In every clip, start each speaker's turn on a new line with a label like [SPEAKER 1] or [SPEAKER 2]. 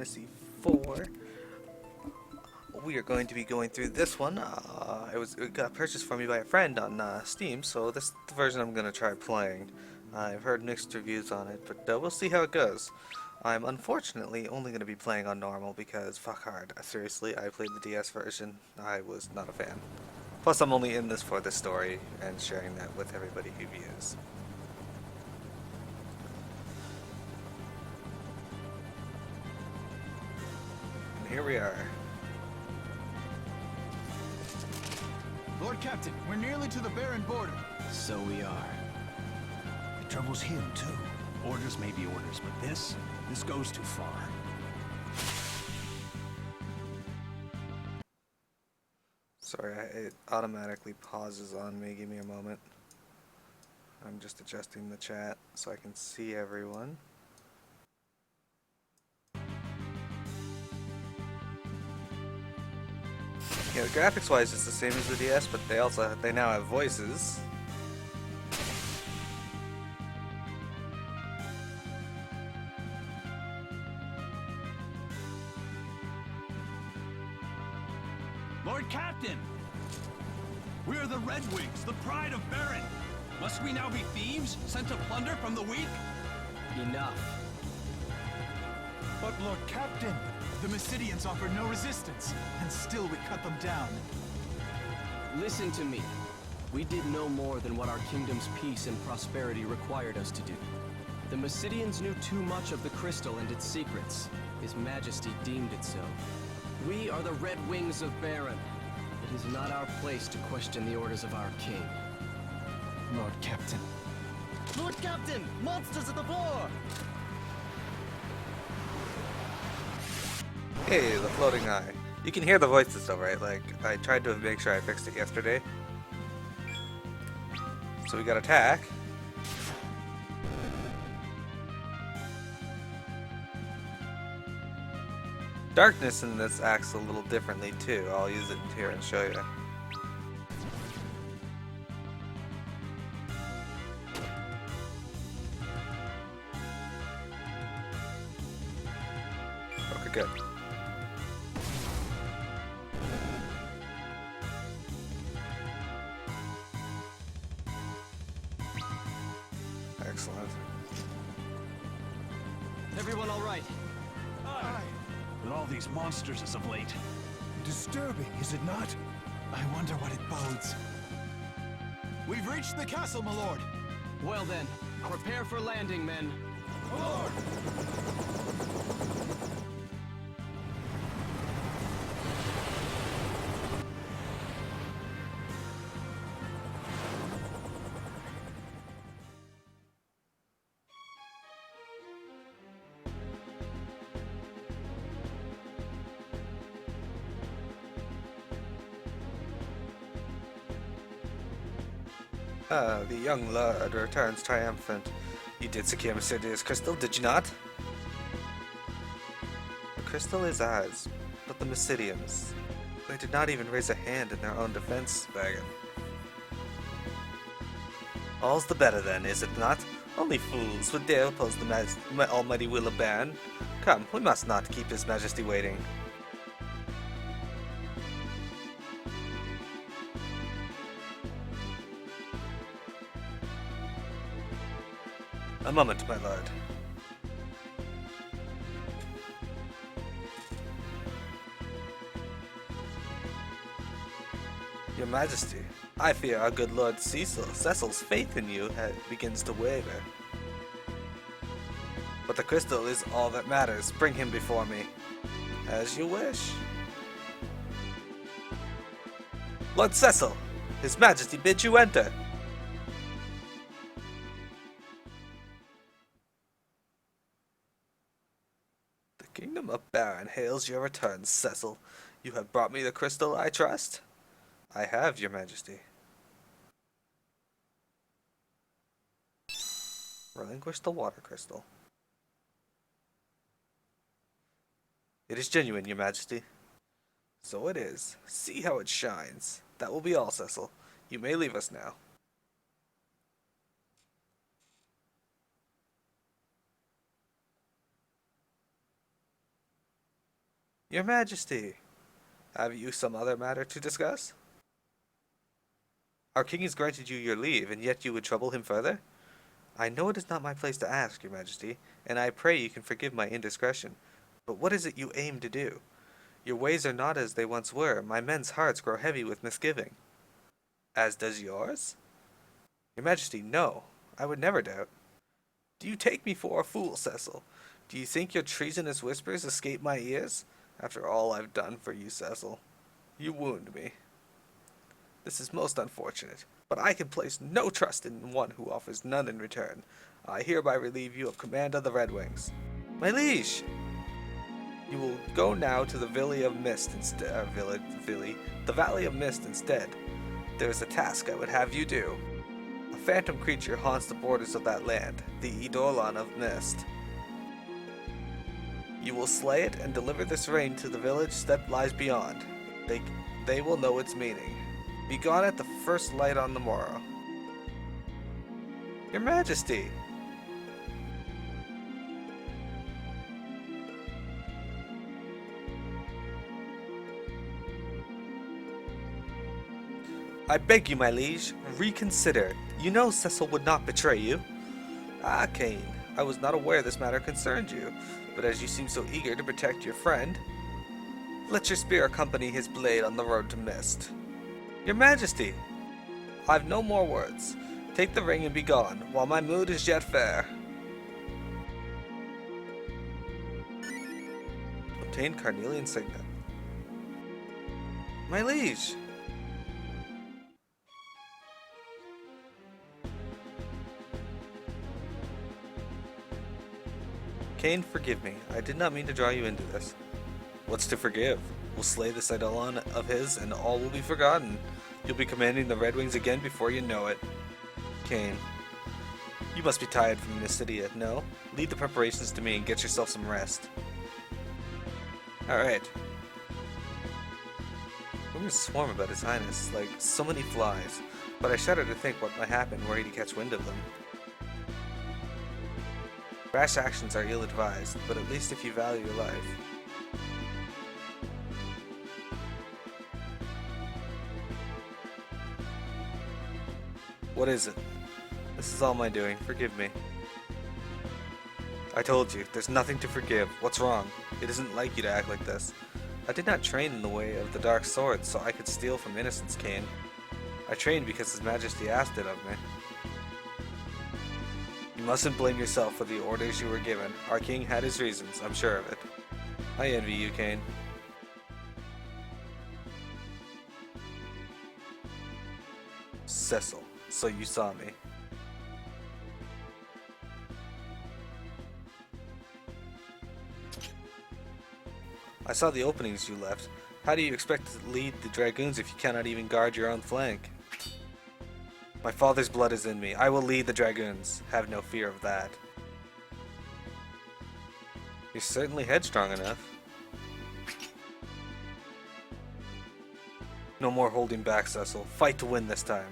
[SPEAKER 1] Fantasy 4. We are going to be going through this one. It got purchased for me by a friend on Steam, so this is the version I'm going to try playing. I've heard mixed reviews on it, but we'll see how it goes. I'm unfortunately only going to be playing on normal because fuck hard. Seriously, I played the DS version. I was not a fan. Plus, I'm only in this for the story and sharing that with everybody who views. And here we are.
[SPEAKER 2] Lord Captain, we're nearly to the Baron border.
[SPEAKER 3] So we are.
[SPEAKER 4] The trouble's him, too. Orders may be orders, but this goes too far.
[SPEAKER 1] Sorry, it automatically pauses on me. Give me a moment. I'm just adjusting the chat so I can see everyone. Yeah, graphics-wise, it's the same as the DS, but they now have voices.
[SPEAKER 4] Lord Captain! We're the Red Wings, the pride of Baron. Must we now be thieves, sent to plunder from the weak?
[SPEAKER 3] Enough.
[SPEAKER 2] But Lord Captain, the Mysidians offer no resistance, and still we cut them down.
[SPEAKER 3] Listen to me. We did no more than what our kingdom's peace and prosperity required us to do. The Mysidians knew too much of the crystal and its secrets. His Majesty deemed it so. We are the Red Wings of Baron. It is not our place to question the orders of our king.
[SPEAKER 2] Lord Captain.
[SPEAKER 3] Lord Captain! Monsters at the floor!
[SPEAKER 1] Hey, the floating eye. You can hear the voices though, right? Like, I tried to make sure I fixed it yesterday. So we got attack. Darkness in this acts a little differently too. I'll use it here and show you. Okay, good. Excellent.
[SPEAKER 3] Everyone all right?
[SPEAKER 2] Aye.
[SPEAKER 4] With all these monsters as of late.
[SPEAKER 2] Disturbing, is it not? I wonder what it bodes. We've reached the castle, my lord.
[SPEAKER 3] Well then, prepare for landing, men.
[SPEAKER 2] Lord!
[SPEAKER 1] The young lord returns triumphant. You did secure Mysidia's crystal, did you not? The crystal is ours, but the Mysidians, they did not even raise a hand in their own defense, Baron. All's the better then, is it not? Only fools would dare oppose the almighty will of Baron. Come, we must not keep his majesty waiting. A moment, my lord. Your Majesty, I fear our good Lord Cecil's faith in you begins to waver. But the crystal is all that matters. Bring him before me. As you wish. Lord Cecil, His Majesty bids you enter. The Kingdom of Baron hails your return, Cecil. You have brought me the crystal, I trust? I have, your Majesty. Relinquish the water crystal. It is genuine, your Majesty. So it is. See how it shines. That will be all, Cecil. You may leave us now. Your Majesty, have you some other matter to discuss? Our king has granted you your leave, and yet you would trouble him further? I know it is not my place to ask, your Majesty, and I pray you can forgive my indiscretion. But what is it you aim to do? Your ways are not as they once were. My men's hearts grow heavy with misgiving. As does yours? Your Majesty, no. I would never doubt. Do you take me for a fool, Cecil? Do you think your treasonous whispers escape my ears? After all I've done for you, Cecil. You wound me. This is most unfortunate, but I can place no trust in one who offers none in return. I hereby relieve you of command of the Red Wings. My liege! You will go now to the Valley of Mist instead. The Valley of Mist instead. There is a task I would have you do. A phantom creature haunts the borders of that land, the Eidolon of Mist. You will slay it and deliver this ring to the village that lies beyond. They will know its meaning. Be gone at the first light on the morrow. Your Majesty! I beg you, my liege, reconsider. You know Cecil would not betray you. Ah, Cain, I was not aware this matter concerned you, but as you seem so eager to protect your friend, let your spear accompany his blade on the road to Mist. Your Majesty, I've no more words. Take the ring and be gone, while my mood is yet fair. Obtain Carnelian Signet. My liege! Cain, forgive me. I did not mean to draw you into this. What's to forgive? We'll slay this Eidolon of his, and all will be forgotten. You'll be commanding the Red Wings again before you know it. Cain, you must be tired from this city yet, no? Leave the preparations to me and get yourself some rest. Alright. Rumors swarm about His Highness, like so many flies, but I shudder to think what might happen were he to catch wind of them. Rash actions are ill-advised, but at least if you value your life. What is it? This is all my doing. Forgive me. I told you, there's nothing to forgive. What's wrong? It isn't like you to act like this. I did not train in the way of the dark sword so I could steal from innocence, Cain. I trained because His Majesty asked it of me. You mustn't blame yourself for the orders you were given. Our king had his reasons, I'm sure of it. I envy you, Cain. Cecil, so you saw me. I saw the openings you left. How do you expect to lead the dragoons if you cannot even guard your own flank? My father's blood is in me. I will lead the dragoons. Have no fear of that. You're certainly headstrong enough. No more holding back, Cecil. Fight to win this time.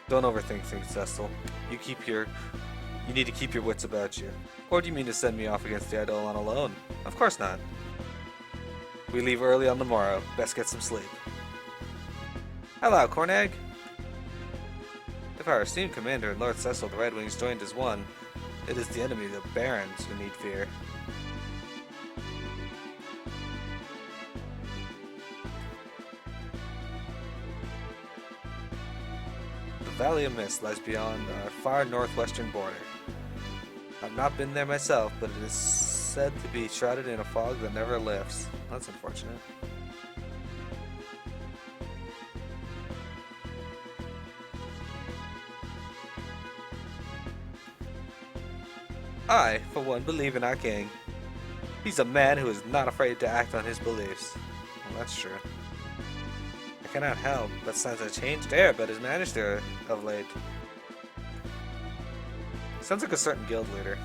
[SPEAKER 1] Don't overthink things, Cecil. You need to keep your wits about you. Or do you mean to send me off against the Eidolon alone? Of course not. We leave early on the morrow. Best get some sleep. Hello, Cornegg. If our esteemed commander and Lord Cecil the Red Wings joined as one, it is the enemy, the barons, who need fear. The Valley of Mist lies beyond our far northwestern border. I've not been there myself, but it is said to be shrouded in a fog that never lifts. That's unfortunate. I, for one, believe in our king. He's a man who is not afraid to act on his beliefs. Well, that's true. I cannot help but sense a changed air about His Majesty of late. Sounds like a certain guild leader.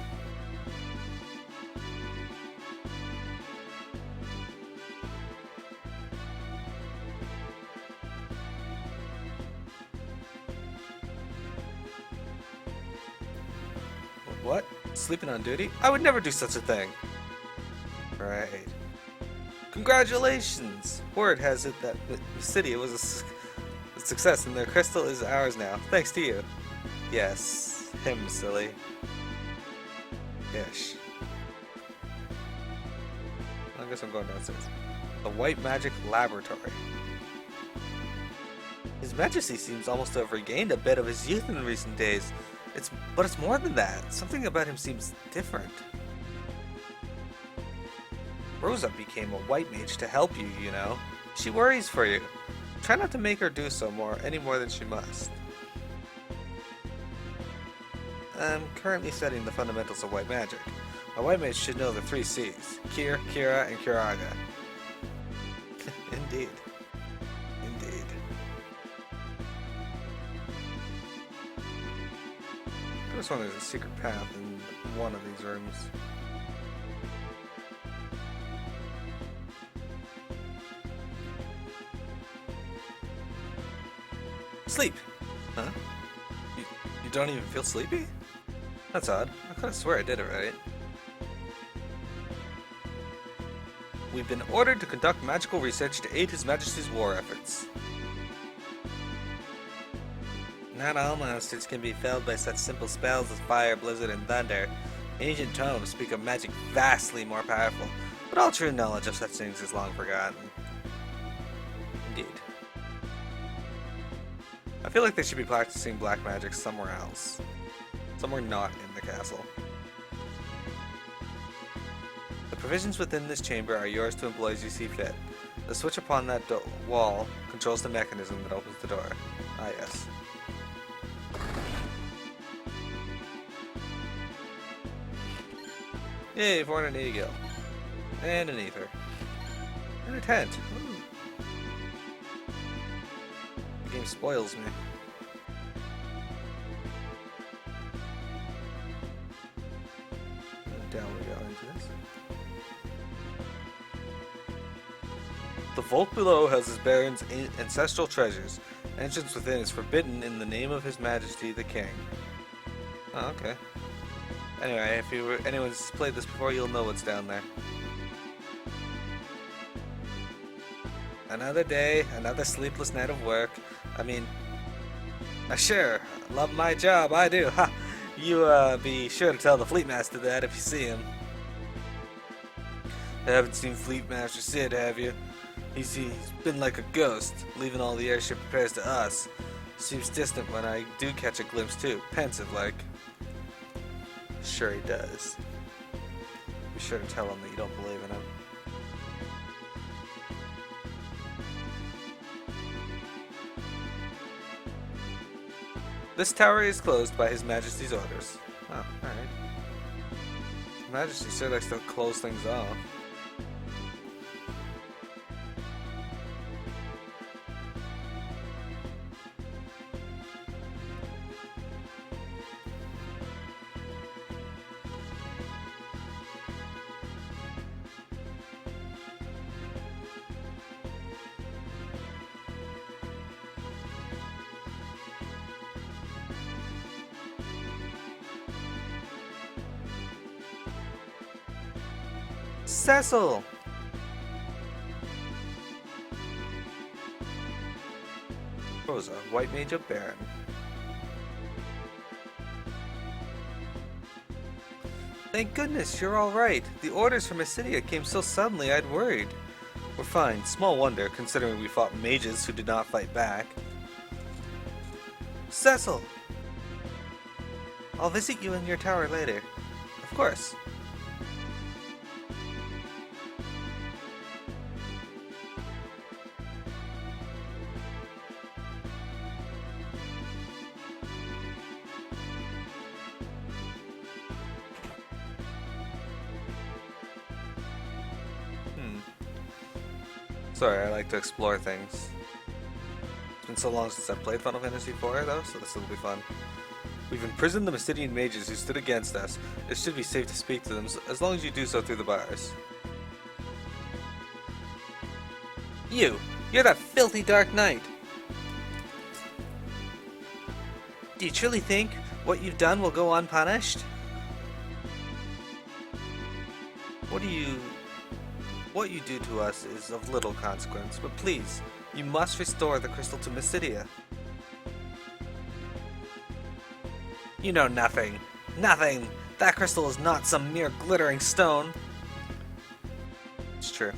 [SPEAKER 1] What? Sleeping on duty? I would never do such a thing. Right. Congratulations! Word has it that the city was a success and their crystal is ours now, thanks to you. Yes, him, silly. Ish. I guess I'm going downstairs. The White Magic Laboratory. His Majesty seems almost to have regained a bit of his youth in recent days. But it's more than that. Something about him seems different. Rosa became a white mage to help you, you know. She worries for you. Try not to make her do so any more than she must. I'm currently studying the fundamentals of white magic. A white mage should know the 3 C's. Kier, Kira, and Kiraga. Indeed. Indeed. I just want there's a secret path in one of these rooms. Sleep! Huh? You don't even feel sleepy? That's odd. I couldn't swear I did it right. We've been ordered to conduct magical research to aid His Majesty's war efforts. Not all monsters can be felled by such simple spells as fire, blizzard, and thunder. Ancient tomes speak of magic vastly more powerful, but all true knowledge of such things is long forgotten. Indeed. I feel like they should be practicing black magic somewhere else. Somewhere not in the castle. The provisions within this chamber are yours to employ as you see fit. The switch upon that wall controls the mechanism that opens the door. Ah, yes. Yay, 480 gil. And an ether. And a tent. Ooh. The game spoils me. And down we go into this. The vault below houses Baron's ancestral treasures. Entrance within is forbidden in the name of His Majesty the King. Oh, okay. Anyway, if anyone's played this before, you'll know what's down there. Another day, another sleepless night of work. I mean, sure, love my job, I do. Ha! You be sure to tell the Fleet Master that if you see him. Haven't seen Fleet Master Sid, have you? He's been like a ghost, leaving all the airship repairs to us. Seems distant when I do catch a glimpse too, pensive like. Sure he does. Be sure to tell him that you don't believe in him. This tower is closed by His Majesty's orders. Oh, alright. His Majesty sure likes to close things off. Cecil! Rosa, White Mage of Baron. Thank goodness, you're alright. The orders from Acidia came so suddenly I'd worried. We're fine, small wonder, considering we fought mages who did not fight back. Cecil! I'll visit you in your tower later. Of course. Sorry, I like to explore things. It's been so long since I've played Final Fantasy IV though, so this will be fun. We've imprisoned the Mysidian mages who stood against us. It should be safe to speak to them, as long as you do so through the bars. You're that filthy Dark Knight! Do you truly think what you've done will go unpunished? What do you What you do to us is of little consequence, but please, you must restore the crystal to Mysidia. You know nothing. Nothing! That crystal is not some mere glittering stone. It's true.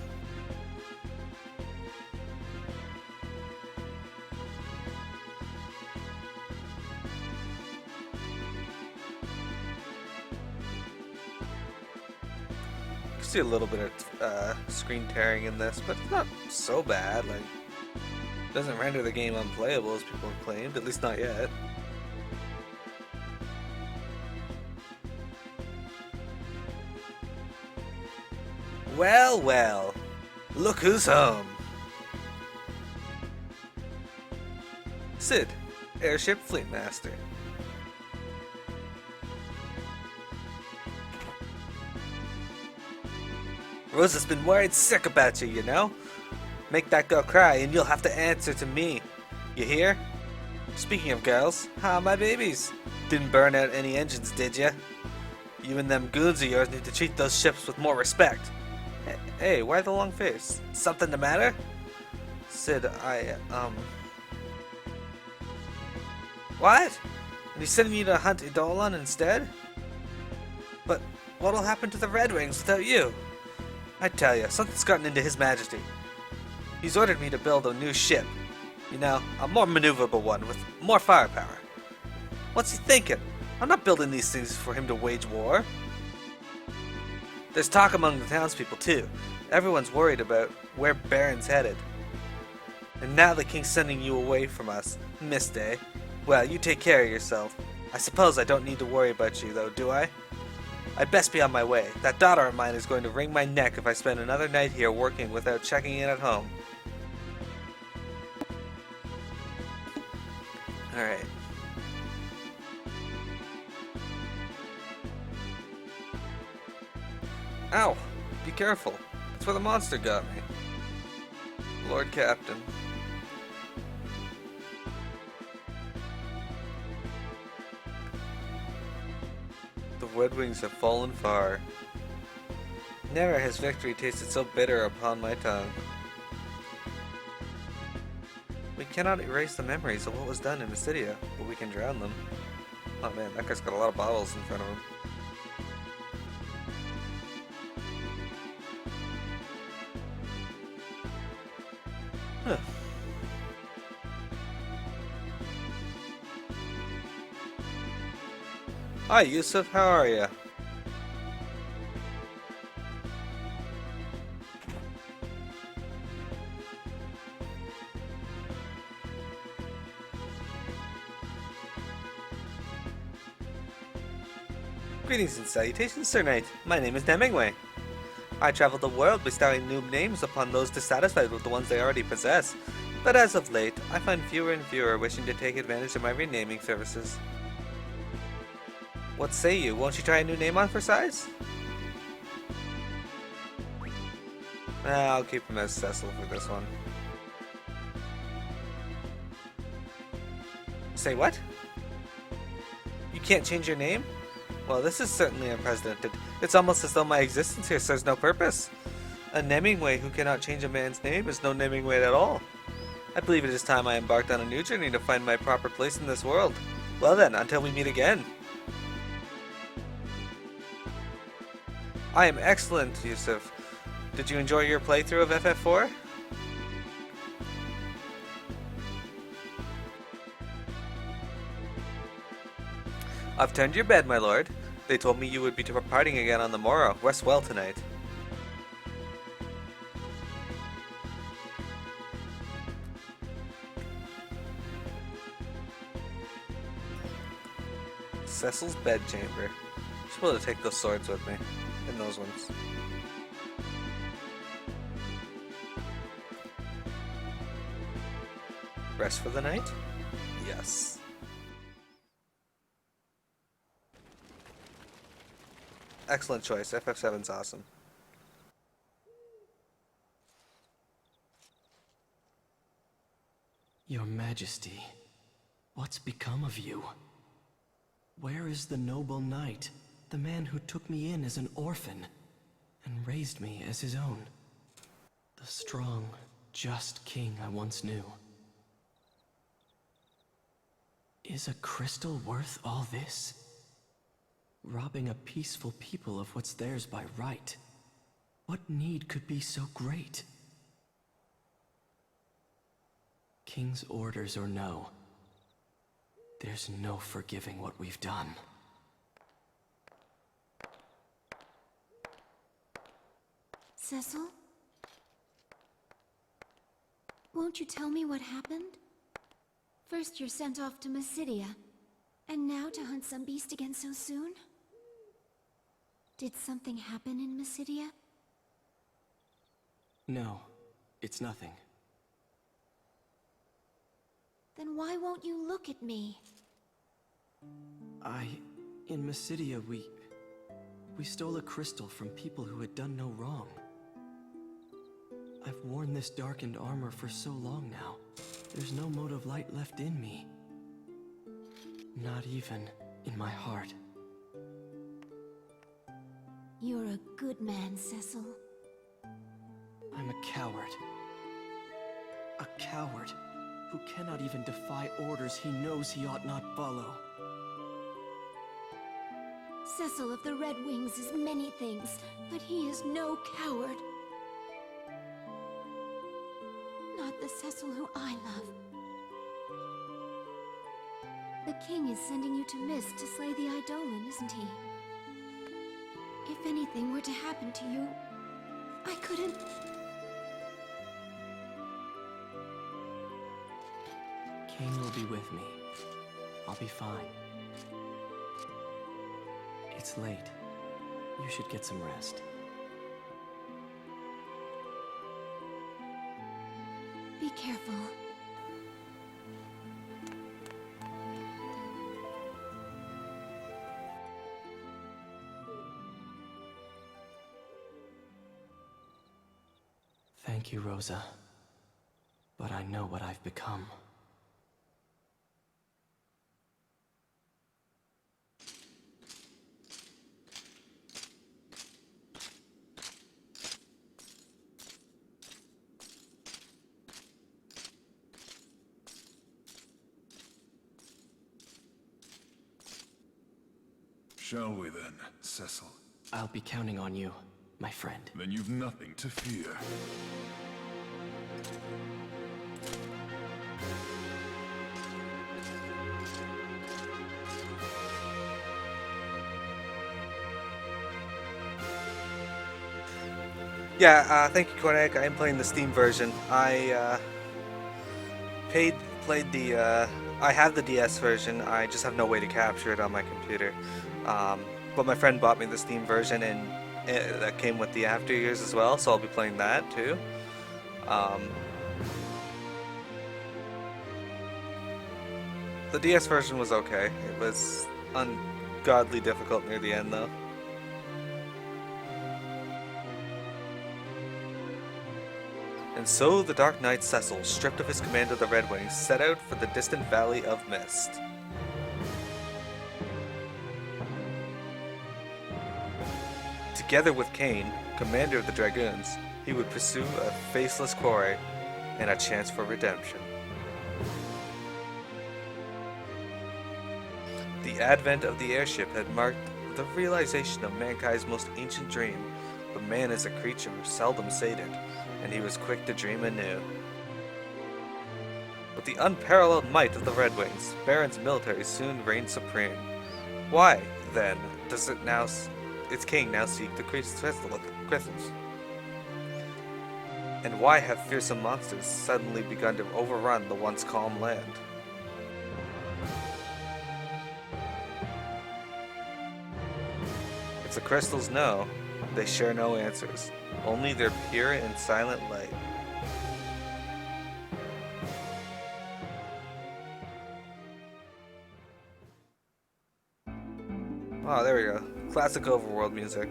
[SPEAKER 1] See a little bit of screen tearing in this, but it's not so bad. Like, it doesn't render the game unplayable as people have claimed, at least not yet. Well, well, look who's home. Sid, Airship Fleet Master. Rosa's been worried sick about you, you know? Make that girl cry and you'll have to answer to me. You hear? Speaking of girls, how are my babies? Didn't burn out any engines, did ya? You and them goons of yours need to treat those ships with more respect. Hey, why the long face? Something the matter? Sid, What? And he's sending you to hunt Eidolon instead? But what'll happen to the Red Wings without you? I tell you, something's gotten into His Majesty. He's ordered me to build a new ship. You know, a more maneuverable one with more firepower. What's he thinking? I'm not building these things for him to wage war. There's talk among the townspeople too. Everyone's worried about where Baron's headed. And now the king's sending you away from us, Miss Day. Well, you take care of yourself. I suppose I don't need to worry about you though, do I? I'd best be on my way. That daughter of mine is going to wring my neck if I spend another night here working without checking in at home. Alright. Ow! Be careful. That's where the monster got me. Lord Captain. The Red Wings have fallen far. Never has victory tasted so bitter upon my tongue. We cannot erase the memories of what was done in Mysidia, but we can drown them. Oh man, that guy's got a lot of bottles in front of him. Huh. Hi Yusuf, how are ya? Greetings and salutations, Sir Knight. My name is Hemingway. I travel the world bestowing new names upon those dissatisfied with the ones they already possess, but as of late, I find fewer and fewer wishing to take advantage of my renaming services. What say you? Won't you try a new name on for size? I'll keep him as Cecil for this one. Say what? You can't change your name? Well, this is certainly unprecedented. It's almost as though my existence here serves no purpose. A Hemingway who cannot change a man's name is no Hemingway at all. I believe it is time I embarked on a new journey to find my proper place in this world. Well then, until we meet again. I am excellent, Yusuf. Did you enjoy your playthrough of FF4? I've turned your bed, my lord. They told me you would be departing again on the morrow. Rest well tonight. Cecil's bedchamber. Should be able to take those swords with me. And those ones. Rest for the night? Yes. Excellent choice. FF7's awesome.
[SPEAKER 3] Your Majesty, what's become of you? Where is the noble knight, the man who took me in as an orphan? and raised me as his own. The strong, just king I once knew. Is a crystal worth all this? Robbing a peaceful people of what's theirs by right. What need could be so great? King's orders or no, there's no forgiving what we've done.
[SPEAKER 5] Cecil? Won't you tell me what happened? First you're sent off to Mysidia, and now to hunt some beast again so soon? Did something happen in Mysidia?
[SPEAKER 3] No, it's nothing.
[SPEAKER 5] Then why won't you look at me?
[SPEAKER 3] In Mysidia, we stole a crystal from people who had done no wrong. I've worn this darkened armor for so long now. There's no mote of light left in me. Not even in my heart.
[SPEAKER 5] You're a good man, Cecil.
[SPEAKER 3] I'm a coward. A coward who cannot even defy orders he knows he ought not follow.
[SPEAKER 5] Cecil of the Red Wings is many things, but he is no coward. Not the Cecil who I love. The king is sending you to Mist to slay the Eidolon, isn't he? If anything were to happen to you, I couldn't...
[SPEAKER 3] Kane will be with me. I'll be fine. It's late. You should get some rest.
[SPEAKER 5] Be careful.
[SPEAKER 3] Thank you, Rosa. But I know what I've become.
[SPEAKER 2] Shall we then, Cecil?
[SPEAKER 3] I'll be counting on you, my friend.
[SPEAKER 2] Then you've nothing to fear.
[SPEAKER 1] Yeah, thank you, Kodak. I am playing the Steam version. I played the. I have the DS version. I just have no way to capture it on my computer. But my friend bought me the Steam version, and that came with the After Years as well. So I'll be playing that too. The DS version was okay. It was ungodly difficult near the end, though. And so the Dark Knight Cecil, stripped of his command of the Red Wings, set out for the distant Valley of Mist. Together with Kane, commander of the Dragoons, he would pursue a faceless quarry and a chance for redemption. The advent of the airship had marked the realization of mankind's most ancient dream, but man is a creature seldom sated, and he was quick to dream anew. With the unparalleled might of the Red Wings, Baron's military soon reigned supreme. Why, then, does its king now seek the crystals? And why have fearsome monsters suddenly begun to overrun the once calm land? If the crystals know, they share no answers, only their pure and silent light. Oh, there we go. Classic overworld music.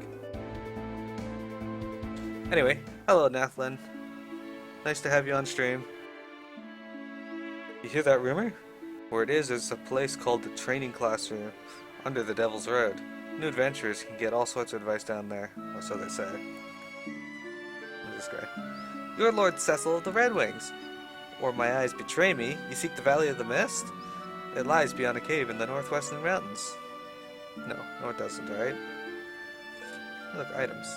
[SPEAKER 1] Anyway, hello Nathlin. Nice to have you on stream. You hear that rumor? Where it is a place called the Training Classroom under the Devil's Road. New adventurers can get all sorts of advice down there, or so they say. Who's this guy? You're Lord Cecil of the Red Wings. Or my eyes betray me, you seek the Valley of the Mist? It lies beyond a cave in the northwestern mountains. No, it doesn't, alright? Look, items.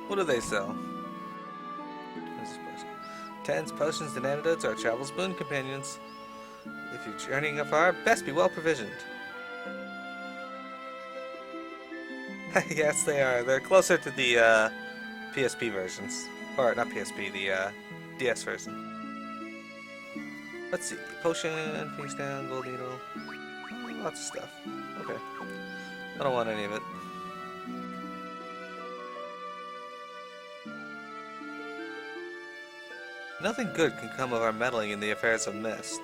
[SPEAKER 1] What do they sell? Who's this person? Tents, potions, and antidotes are travel's boon companions. If you're journeying afar, best be well provisioned. Yes, they are. They're closer to the PSP versions. Or, not PSP, the DS version. Let's see. Potion, Phoenix Down, Gold Needle. Lots of stuff. Okay. I don't want any of it. Nothing good can come of our meddling in the affairs of Mist.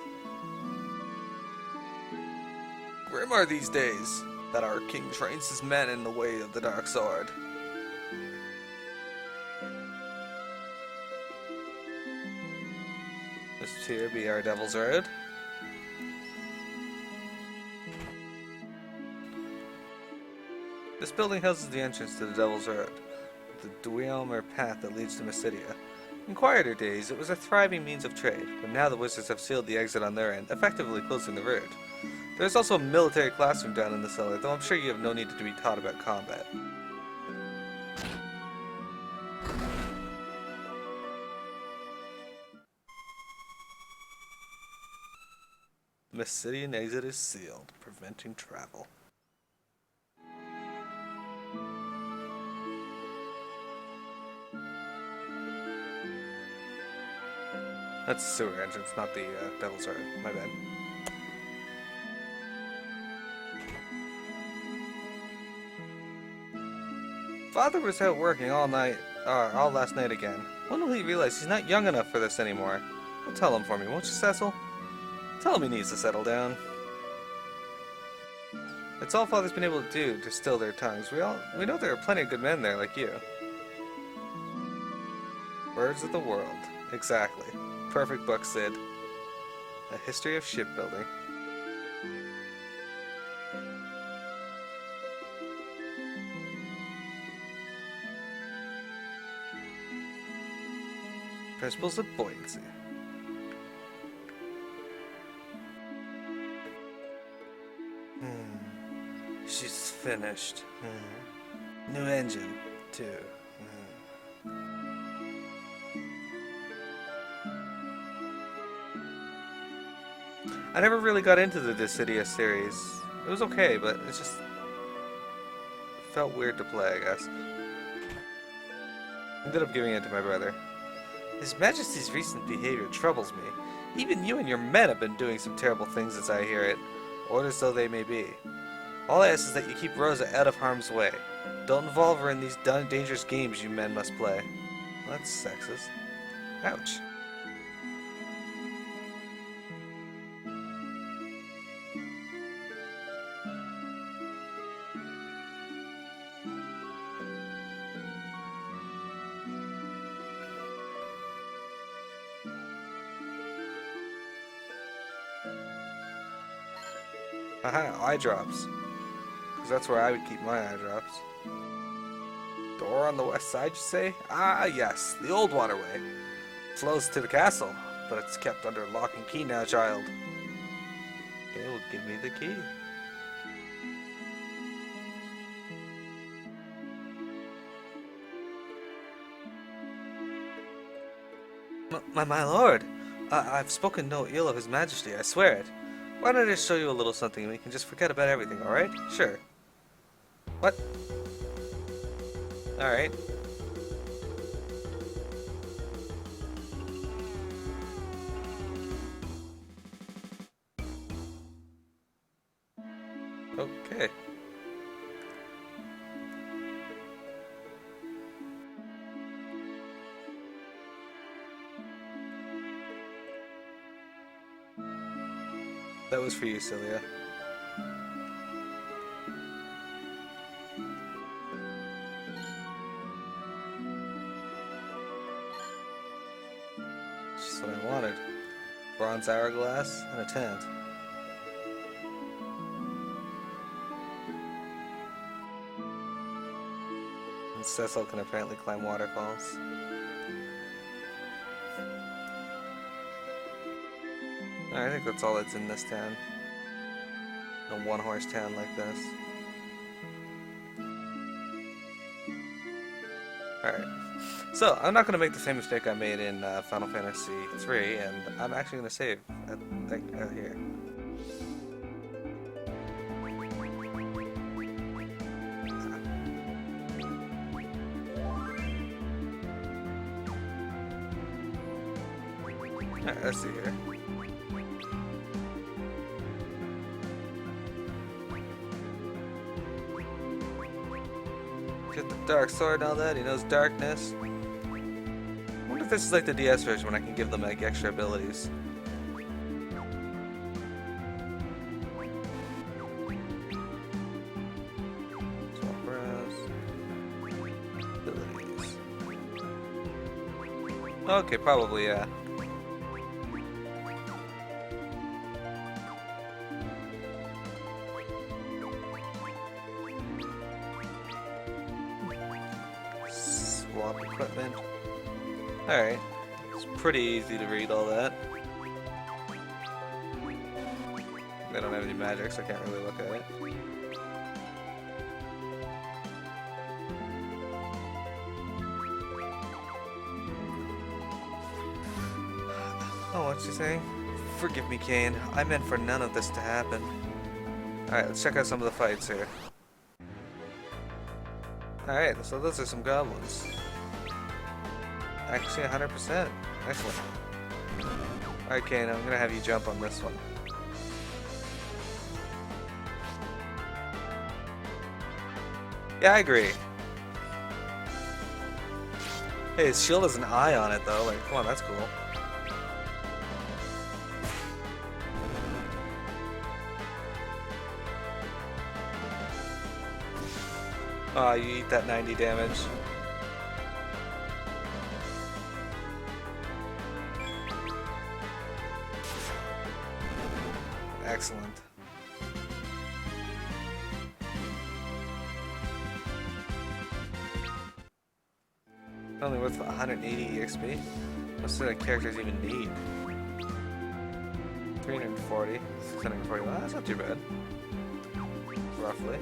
[SPEAKER 1] Grim are these days that our king trains his men in the way of the dark sword. This here be our Devil's Road. This building houses the entrance to the Devil's Road, the Dweomer path that leads to Mysidia. In quieter days, it was a thriving means of trade, but now the wizards have sealed the exit on their end, effectively closing the road. There is also a military classroom down in the cellar, though I'm sure you have no need to be taught about combat. Mysidian exit is sealed, preventing travel. That's the sewer entrance, not the Devil's Road. My bad. Father was out working all last night again. When will he realize he's not young enough for this anymore? Well, tell him for me, won't you, Cecil? Tell him he needs to settle down. It's all Father's been able to do to still their tongues. We know there are plenty of good men there like you. Birds of the World. Exactly. Perfect book, Sid. A history of shipbuilding. Principles of buoyancy. She's finished. New engine, too. I never really got into the Dissidia series. It was okay, but it just felt weird to play, I guess. Ended up giving it to my brother. His Majesty's recent behavior troubles me. Even you and your men have been doing some terrible things as I hear it, orders though they may be. All I ask is that you keep Rosa out of harm's way. Don't involve her in these dangerous games you men must play. Well, that's sexist. Ouch. Aha, eye drops. Because that's where I would keep my eye drops. Door on the west side, you say? Ah, yes, the old waterway. Flows to the castle, but it's kept under lock and key now, child. Okay, well, give me the key. My lord, I've spoken no ill of His Majesty, I swear it. Why don't I just show you a little something and we can just forget about everything, alright? Sure. What? Alright. Okay. That was for you, Celia. Just what I wanted. Bronze hourglass and a tent. Cecil can apparently climb waterfalls. Alright, I think that's all that's in this town. A one-horse town like this. Alright. So, I'm not going to make the same mistake I made in Final Fantasy III, and I'm actually going to save at here. Alright, let's see here. Get the dark sword and all that, he knows darkness. I wonder if this is like the DS version when I can give them like extra abilities. Abilities. Okay, probably, yeah. Swap equipment. Alright. It's pretty easy to read all that. I don't have any magic, so I can't really look at it. Oh, what's she saying? Forgive me, Kane. I meant for none of this to happen. Alright, let's check out some of the fights here. Alright, so those are some goblins. Actually, 100%. Excellent. Alright, Kane, I'm gonna have you jump on this one. Yeah, I agree. Hey, his shield has an eye on it, though. Like, come on, that's cool. Oh, you eat that 90 damage. Excellent. Only worth 180 EXP? What's the characters even need? 340, 640. Well, that's not too bad. Roughly.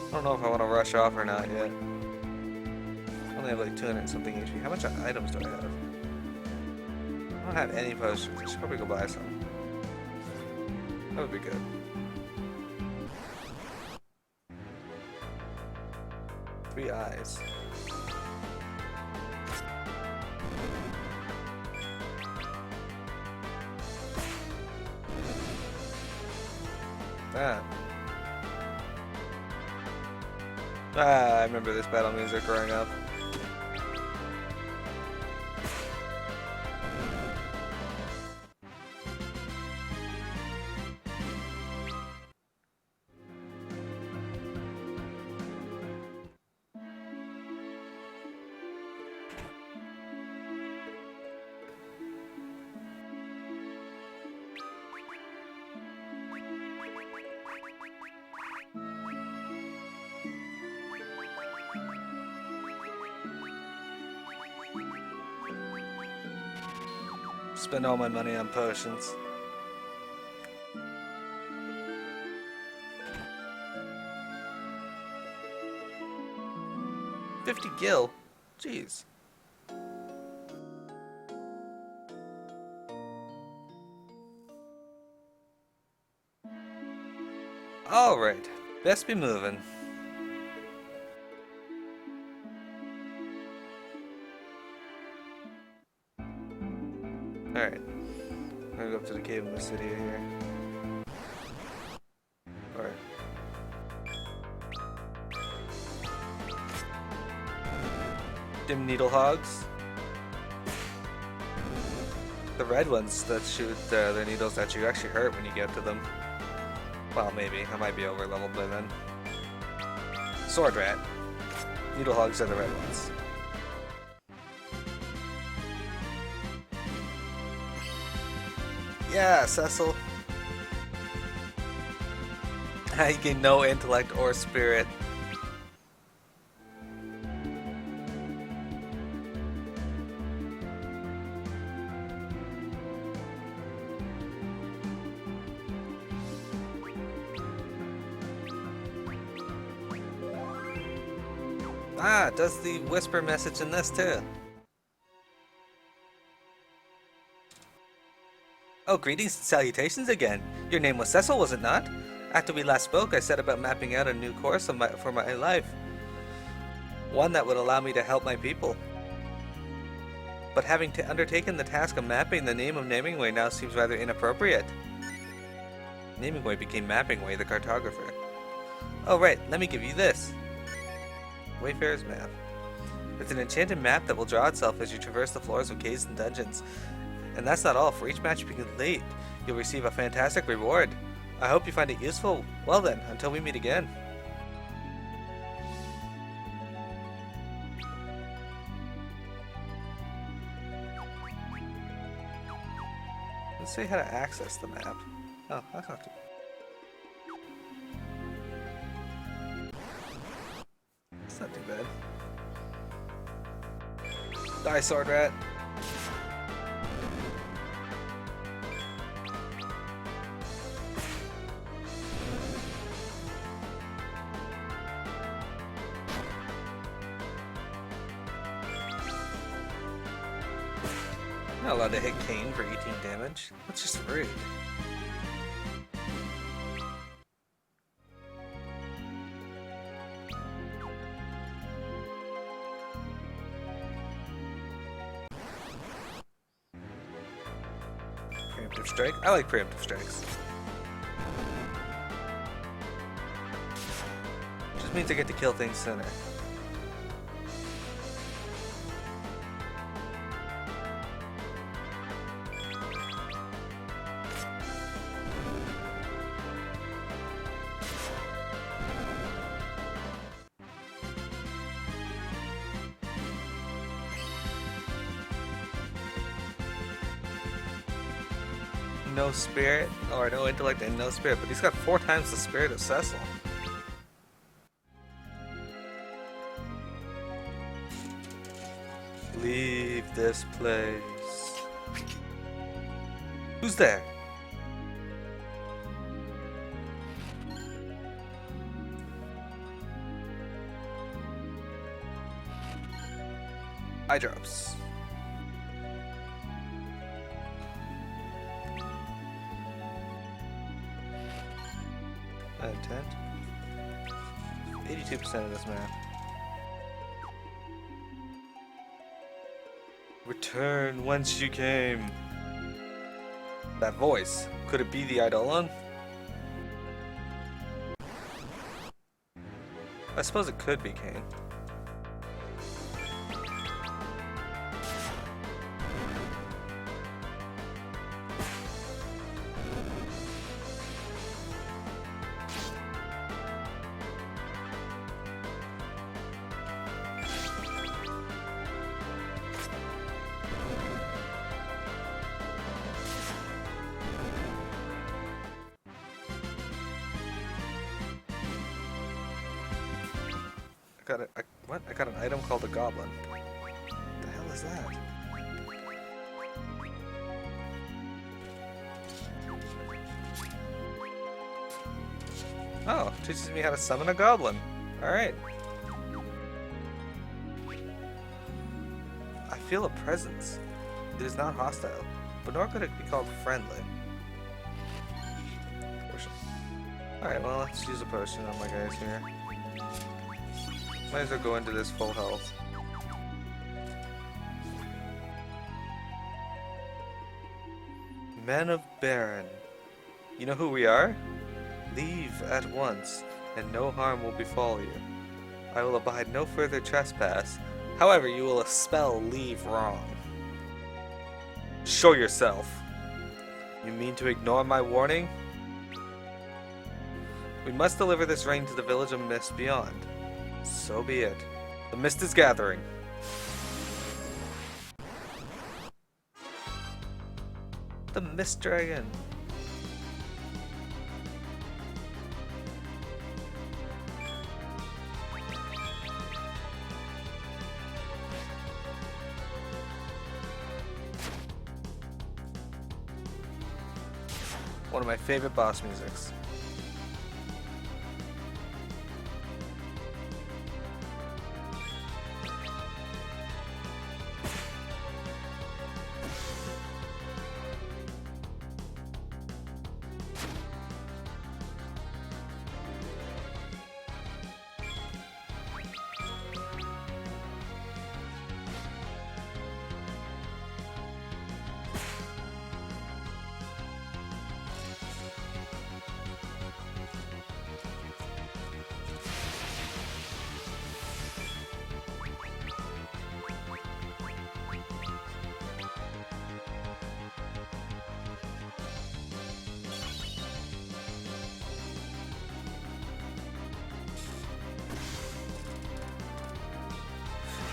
[SPEAKER 1] I don't know if I want to rush off or not yet. I only have like 200 and something HP. How much items do I have? I don't have any potions. I should probably go buy some. That would be good. Three eyes. That. Ah, I remember this battle music growing up. Spend all my money on potions. $50 gil? Jeez. Alright, best be moving. Alright, I'm gonna go up to the cave in the city here. Alright. Dim needle hogs. The red ones that shoot their needles at you actually hurt when you get to them. Well, maybe. I might be over leveled by then. Sword rat. Needle hogs are the red ones. Yeah, Cecil. You gain no intellect or spirit. Ah, it does the whisper message in this too. Oh, greetings and salutations again. Your name was Cecil, was it not? After we last spoke, I set about mapping out a new course for my life. One that would allow me to help my people. But having undertaken the task of mapping, the name of Namingway now seems rather inappropriate. Namingway became Mappingway, the cartographer. Oh right, let me give you this. Wayfarer's Map. It's an enchanted map that will draw itself as you traverse the floors of caves and dungeons. And that's not all. For each match you complete, you'll receive a fantastic reward. I hope you find it useful. Well then, until we meet again. Let's see how to access the map. Oh, that's not too... That's not too bad. Die, sword rat. Not allowed to hit Kane for 18 damage. That's just rude. Preemptive strike? I like preemptive strikes. Just means I get to kill things sooner. No spirit, or no intellect and no spirit, but he's got 4 times the spirit of Cecil. Leave this place. Who's there? Eye drops. Intent. 82% of this map. Return whence you came. That voice. Could it be the Eidolon? I suppose it could be Kane. What? I got an item called a goblin. What the hell is that? Oh, teaches me how to summon a goblin. Alright. I feel a presence. It is not hostile, but nor could it be called friendly. Potion. Alright, well, let's use a potion on my guys here. Might as well go into this full health. Men of Baron. You know who we are? Leave at once, and no harm will befall you. I will abide no further trespass. However, you will spell leave wrong. Show yourself. You mean to ignore my warning? We must deliver this ring to the village of Mist beyond. So be it. The mist is gathering. The Mist Dragon. One of my favorite boss musics.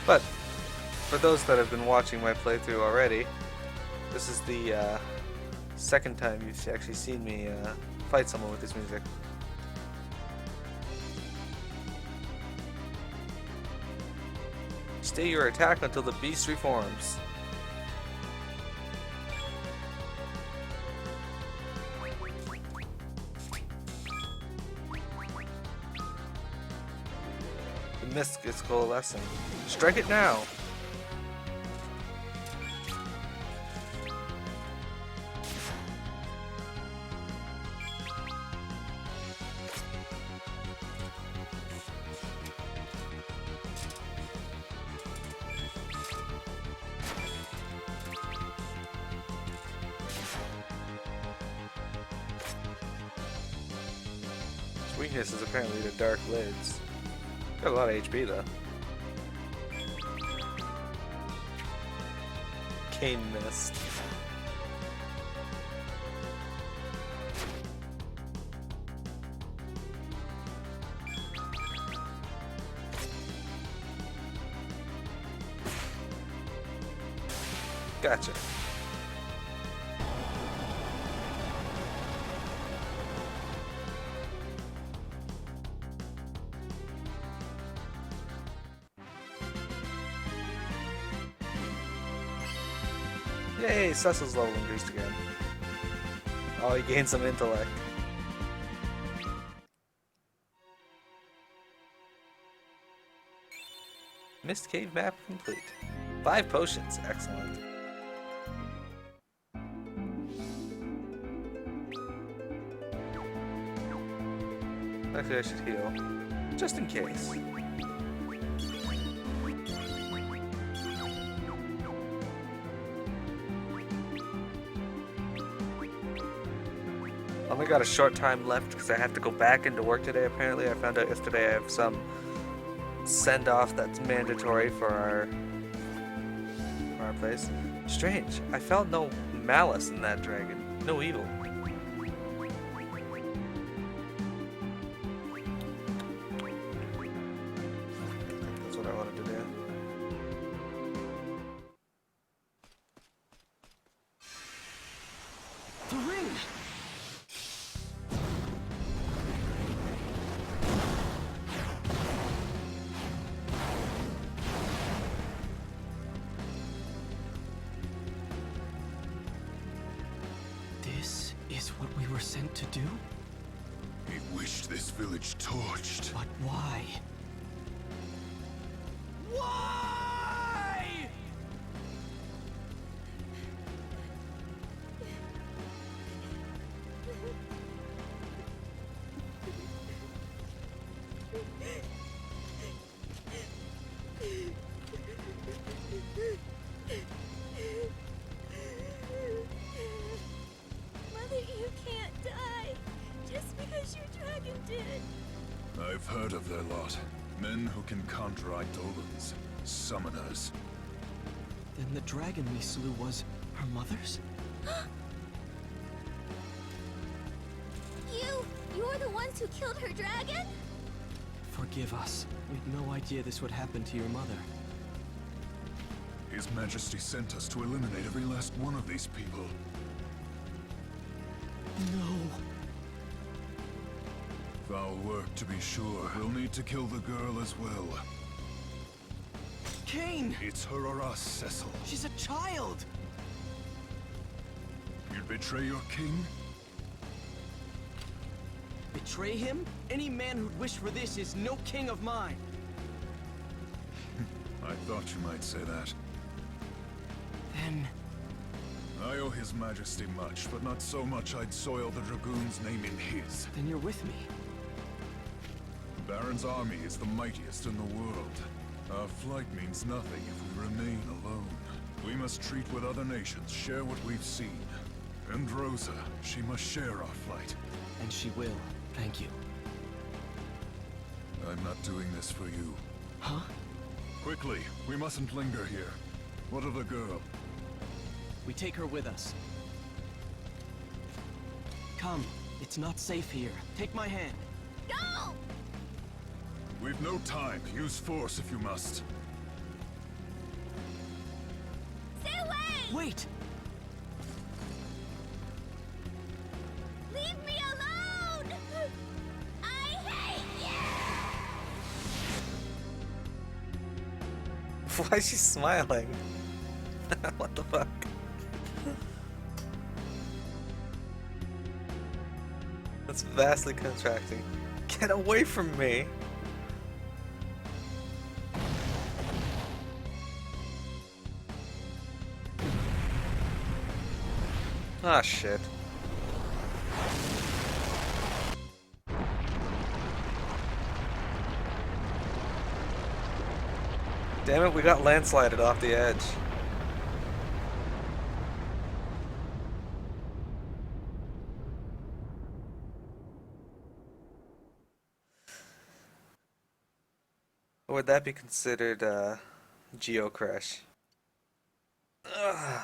[SPEAKER 1] But for those that have been watching my playthrough already, this is the second time you've actually seen me fight someone with this music. Stay your attack until the beast reforms. The mist is coalescing. Strike it now! Its weakness is apparently the dark lids. Got a lot of HP though. Cane mist. Gotcha. Yay, Cecil's level increased again. Oh, he gained some intellect. Mist Cave map complete. 5 potions, excellent. Actually, I should heal, just in case. Only got a short time left because I have to go back into work today. Apparently, I found out yesterday I have some send-off that's mandatory for our place. Strange. I felt no malice in that dragon. No evil. That's what I wanted to do.
[SPEAKER 3] The ring! This is what we were sent to do?
[SPEAKER 2] We wish this village torched.
[SPEAKER 3] But why? Why?
[SPEAKER 5] Mother, you can't die. Just because your dragon did.
[SPEAKER 2] I've heard of their lot. Men who can conjure eidolons. Summoners.
[SPEAKER 3] Then the dragon we slew was her mother's?
[SPEAKER 5] You're the ones who killed her dragon?
[SPEAKER 3] Forgive us. We'd no idea this would happen to your mother.
[SPEAKER 2] His Majesty sent us to eliminate every last one of these people.
[SPEAKER 3] No.
[SPEAKER 2] Foul work, to be sure. We'll need to kill the girl as well.
[SPEAKER 3] Cain!
[SPEAKER 2] It's her or us, Cecil.
[SPEAKER 3] She's a child!
[SPEAKER 2] You'd betray your king?
[SPEAKER 3] Betray him? Any man who'd wish for this is no king of mine.
[SPEAKER 2] I thought you might say that.
[SPEAKER 3] Then...
[SPEAKER 2] I owe His Majesty much, but not so much I'd soil the Dragoon's name in his.
[SPEAKER 3] then you're with me.
[SPEAKER 2] The Baron's army is the mightiest in the world. Our flight means nothing if we remain alone. We must treat with other nations, share what we've seen. And Rosa, she must share our flight.
[SPEAKER 3] And she will. Thank you.
[SPEAKER 2] I'm not doing this for you.
[SPEAKER 3] Huh?
[SPEAKER 2] Quickly, we mustn't linger here. What of the girl?
[SPEAKER 3] We take her with us. Come. It's not safe here. Take my hand.
[SPEAKER 5] Go!
[SPEAKER 2] We've no time. Use force if you must.
[SPEAKER 5] Stay away!
[SPEAKER 3] Wait!
[SPEAKER 5] Leave me alone! I hate you!
[SPEAKER 1] Why is she smiling? What the fuck? That's vastly contracting. Get away from me! Ah, shit. Damn it, we got landslided off the edge. Or would that be considered geocrash? Ugh.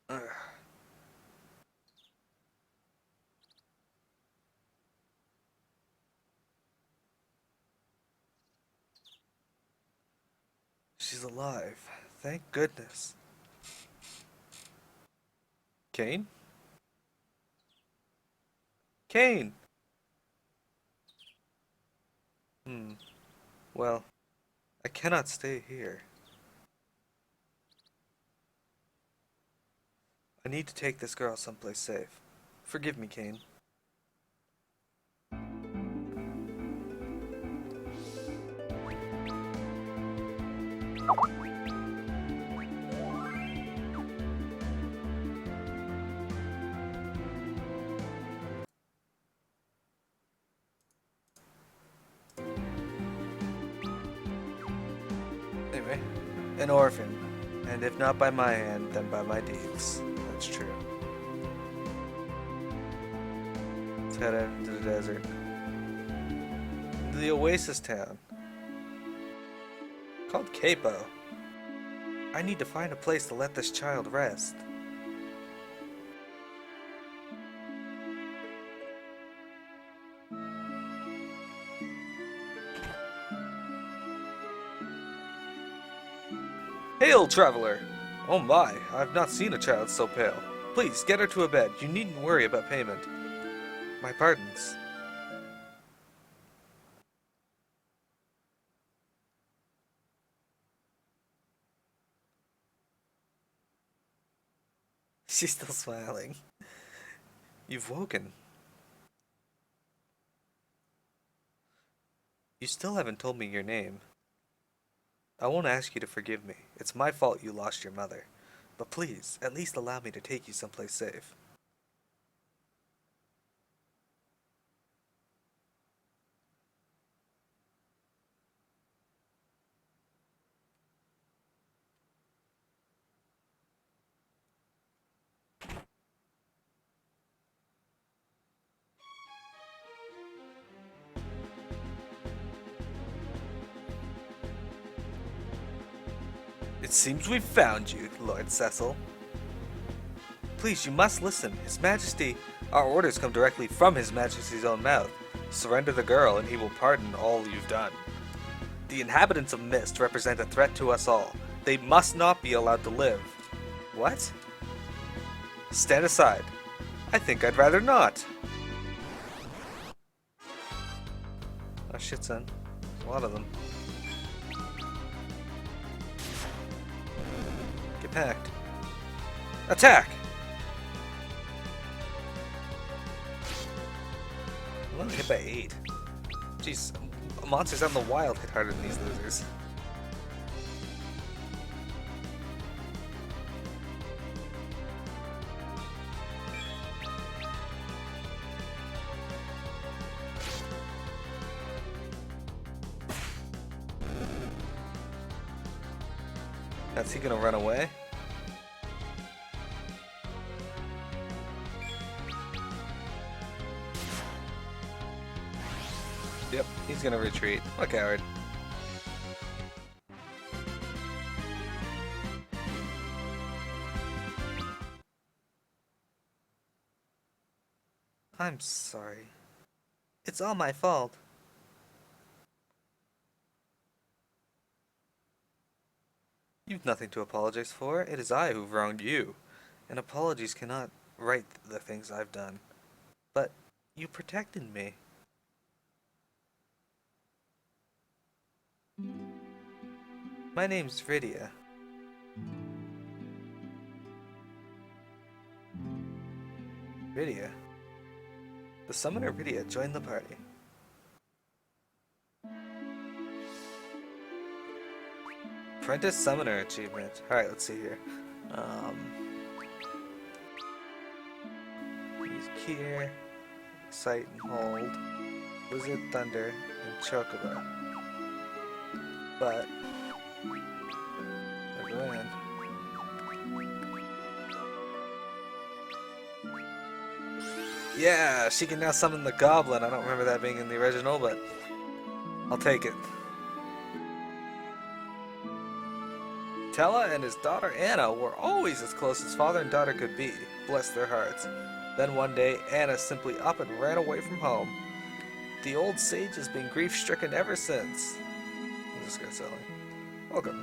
[SPEAKER 1] Ugh. She's alive. Thank goodness. Kane? Kane! Well, I cannot stay here. I need to take this girl someplace safe. Forgive me, Kane. Anyway, an orphan. And if not by my hand, then by my deeds. That's true. Let's head out into the desert. The oasis town. Called Capo. I need to find a place to let this child rest. Hail, traveler! Oh my, I've not seen a child so pale. Please, get her to a bed. You needn't worry about payment. My pardons. She's still smiling. You've woken. You still haven't told me your name. I won't ask you to forgive me. It's my fault you lost your mother. But please, at least allow me to take you someplace safe. It seems we've found you, Lord Cecil. Please, you must listen. His Majesty... Our orders come directly from His Majesty's own mouth. Surrender the girl, and he will pardon all you've done. The inhabitants of Mist represent a threat to us all. They must not be allowed to live. What? Stand aside. I think I'd rather not. Oh shit, son. There's a lot of them. Get packed. Attack! I'm only hit by 8. Jeez, monsters out in the wild hit harder than these losers. Is he gonna run away? Yep, he's gonna retreat. What a coward. I'm sorry. It's all my fault. You've nothing to apologize for. It is I who've wronged you, and apologies cannot right the things I've done. But you protected me. My name's Rydia. Rydia. The summoner Rydia joined the party. Apprentice Summoner achievement. Alright, let's see here. Use Kier, Sight and Hold, Wizard Thunder, and Chocobo. But they're going. Yeah, she can now summon the Goblin. I don't remember that being in the original, but I'll take it. Tella and his daughter Anna were always as close as father and daughter could be, bless their hearts. Then one day, Anna simply up and ran away from home. The old sage has been grief-stricken ever since. This guy's selling. Welcome.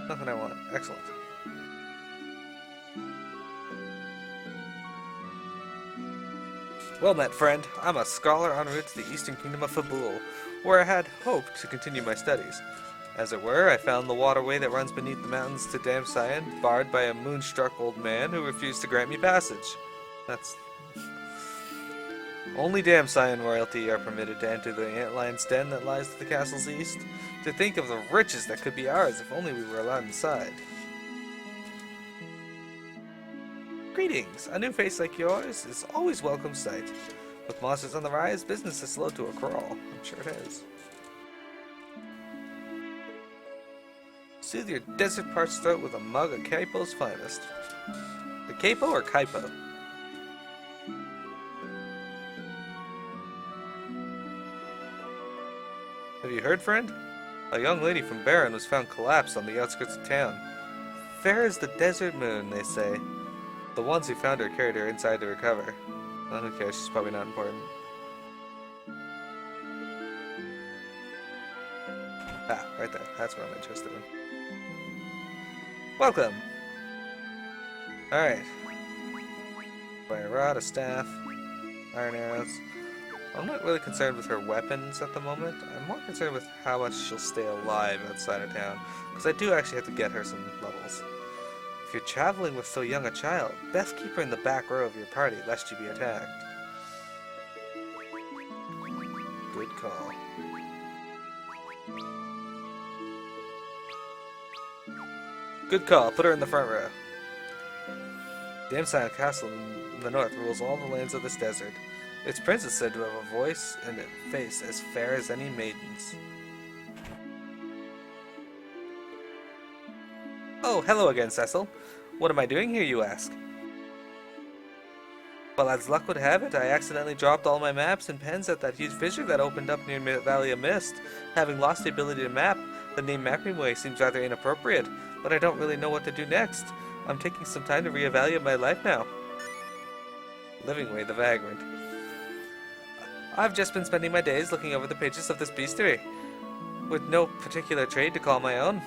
[SPEAKER 1] Nothing I want. Excellent. Well met, friend. I'm a scholar en route to the eastern kingdom of Fabul, where I had hoped to continue my studies. As it were, I found the waterway that runs beneath the mountains to Damcyan, barred by a moonstruck old man who refused to grant me passage. That's... Only Damcyan royalty are permitted to enter the antlion's den that lies to the castle's east. To think of the riches that could be ours if only we were allowed inside. Greetings! A new face like yours is always welcome sight. With monsters on the rise, business is slow to a crawl. I'm sure it is. Soothe your desert-parched throat with a mug of Kaipo's finest. The Kaipo or Kaipo? Have you heard, friend? A young lady from Baron was found collapsed on the outskirts of town. Fair as the desert moon, they say. The ones who found her carried her inside to recover. Well, who cares? She's probably not important. Ah, right there. That's what I'm interested in. Welcome! Alright. By a rod, a staff, iron arrows. I'm not really concerned with her weapons at the moment. I'm more concerned with how much she'll stay alive outside of town. Because I do actually have to get her some levels. If you're traveling with so young a child, best keep her in the back row of your party, lest you be attacked. Good call. Good call, put her in the front row. Damcyan Castle in the north rules all the lands of this desert. Its prince is said to have a voice and a face as fair as any maiden's. Oh, hello again, Cecil. What am I doing here, you ask? Well, as luck would have it, I accidentally dropped all my maps and pens at that huge fissure that opened up near Valley of Mist. Having lost the ability to map, the name Mapping Way seems rather inappropriate, but I don't really know what to do next. I'm taking some time to reevaluate my life now. Living Way, the Vagrant. I've just been spending my days looking over the pages of this bestiary, with no particular trade to call my own.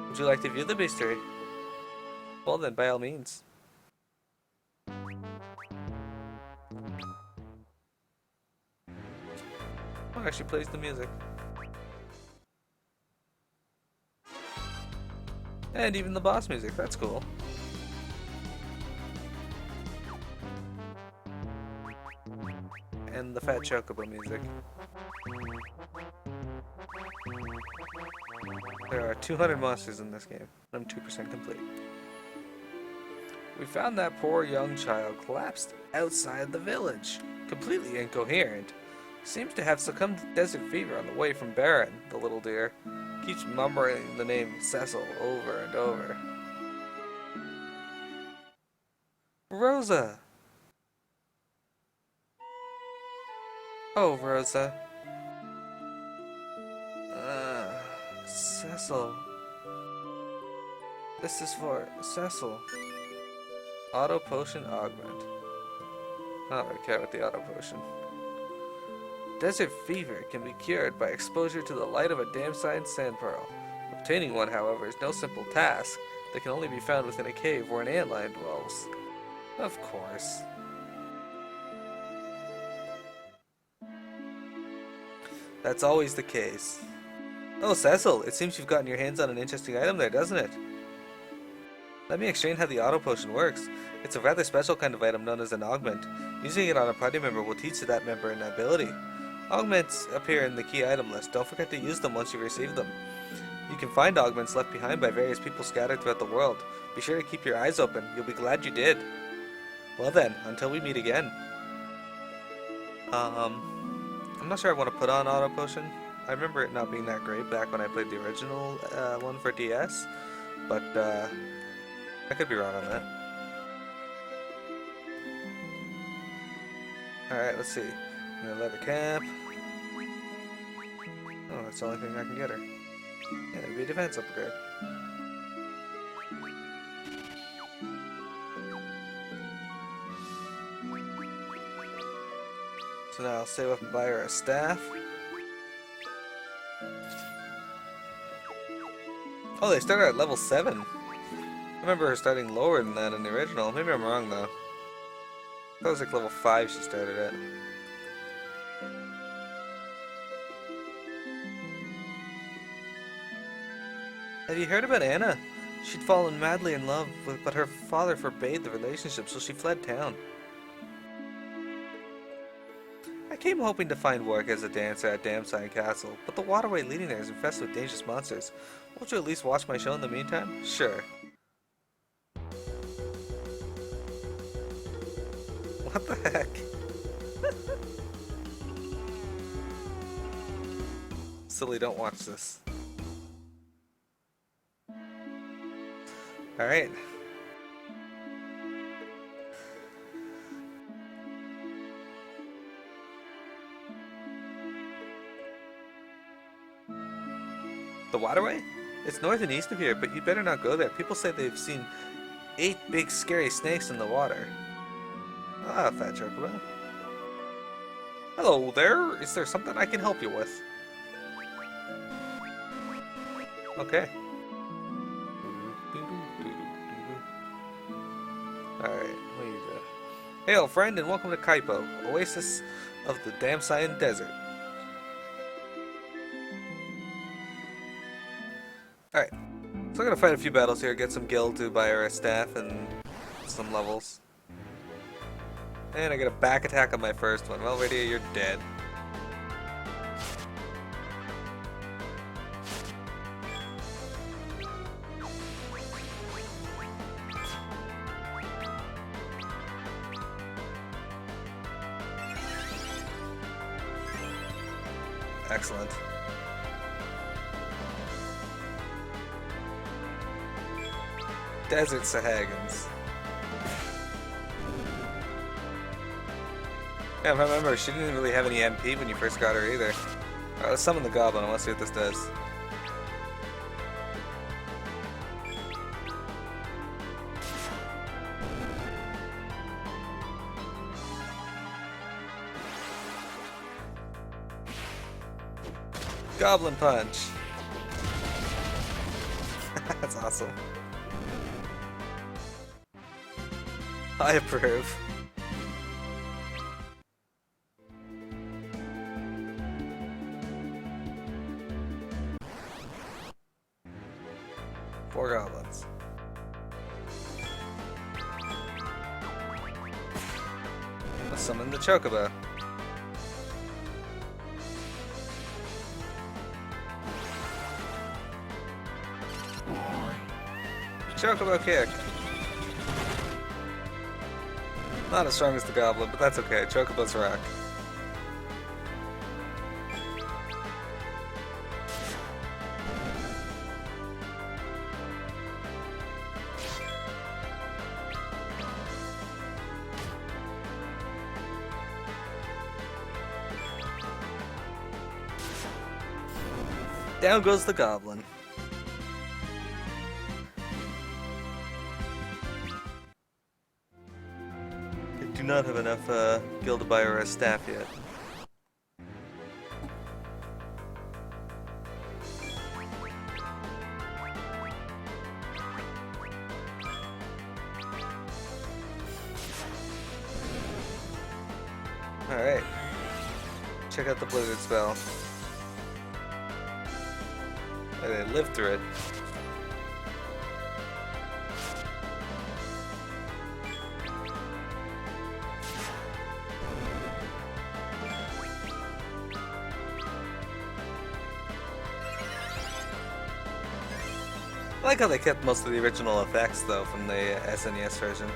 [SPEAKER 1] Would you like to view the bestiary? Well then, by all means. Oh, actually plays the music. And even the boss music, that's cool. And the Fat Chocobo music. There are 200 monsters in this game. I'm 2% complete. We found that poor young child collapsed outside the village, completely incoherent. Seems to have succumbed to desert fever on the way from Baron, the little dear. Keeps mumbling the name Cecil over and over. Rosa! Oh, Rosa. Cecil. This is for Cecil. Auto Potion Augment. I don't really care about the Auto Potion. Desert fever can be cured by exposure to the light of a damn-sized sand pearl. Obtaining one, however, is no simple task. They can only be found within a cave where an antlion dwells. Of course. That's always the case. Oh, Cecil, it seems you've gotten your hands on an interesting item there, doesn't it? Let me explain how the auto potion works. It's a rather special kind of item known as an augment. Using it on a party member will teach that member an ability. Augments appear in the key item list. Don't forget to use them once you receive them. You can find augments left behind by various people scattered throughout the world. Be sure to keep your eyes open. You'll be glad you did. Well then, until we meet again. I'm not sure I want to put on auto potion. I remember it not being that great back when I played the original one for DS, but I could be wrong on that. Alright, let's see. Leather cap. Oh, that's the only thing I can get her. Yeah, it'd be a defense upgrade. So now I'll save up and buy her a staff. Oh, they started at level 7. I remember her starting lower than that in the original. Maybe I'm wrong though. That was like level 5 she started at. Have you heard about Anna? She'd fallen madly in love, but her father forbade the relationship, so she fled town. I came hoping to find work as a dancer at Damside Castle, but the waterway leading there is infested with dangerous monsters. Won't you at least watch my show in the meantime? Sure. What the heck? Silly, don't watch this. Alright. The waterway? It's north and east of here, but you'd better not go there. People say they've seen 8 big scary snakes in the water. Ah, Fat Chocobo. Hello there. Is there something I can help you with? Okay. Alright, what do you do? Hail, friend, and welcome to Kaipo, oasis of the Damside Desert. Alright, so I'm gonna fight a few battles here, get some gil to buy her a staff and some levels. And I get a back attack on my first one. Well, Radia, you're dead. Excellent. Desert Sahagins. Yeah, if I remember, she didn't really have any MP when you first got her either. Alright, let's summon the goblin. I want to see what this does. Goblin Punch. That's awesome. I approve. 4 goblins. Let's summon the Chocobo. Chocobo kick. Not as strong as the goblin, but that's okay. Chocobos rock. Down goes the goblin. I do not have enough gil to buy her a staff yet. Alright. Check out the blizzard spell. They lived through it. I like how they kept most of the original effects though from the SNES version.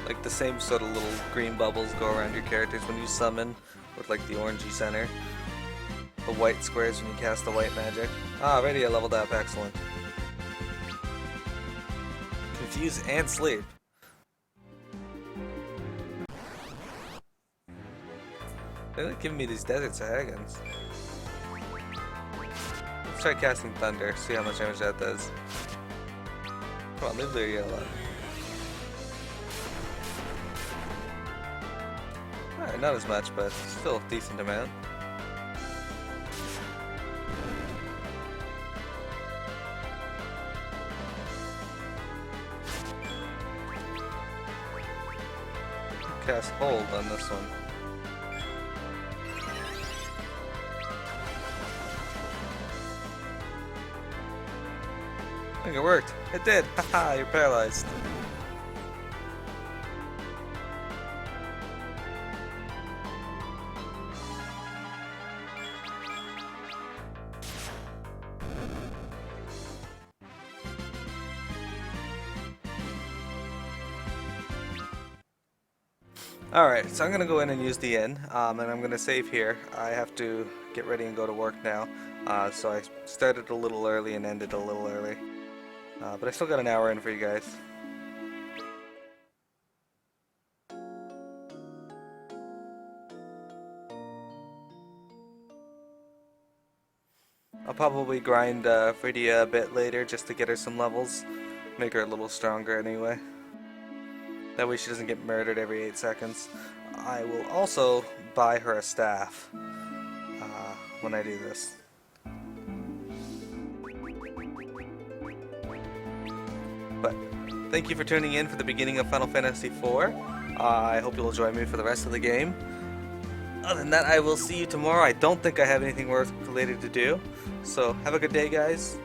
[SPEAKER 1] Like the same sort of little green bubbles go around your characters when you summon, with like the orangey center. The white squares when you cast the white magic. Ah, already I leveled up, excellent. Confuse and sleep. They're like giving me these desert sahagans. Let's try casting thunder, see how much damage that does. Come on, live there, yellow. Alright, not as much, but still a decent amount. Cast hold on this one. I think it worked. It did. Haha, you're paralyzed. Alright, so I'm going to go in and use the inn, and I'm going to save here. I have to get ready and go to work now, so I started a little early and ended a little early. But I still got an hour in for you guys. I'll probably grind Fridia a bit later just to get her some levels, make her a little stronger anyway. That way she doesn't get murdered every 8 seconds. I will also buy her a staff when I do this. But thank you for tuning in for the beginning of Final Fantasy IV. I hope you'll join me for the rest of the game. Other than that, I will see you tomorrow. I don't think I have anything worth related to do. So have a good day, guys.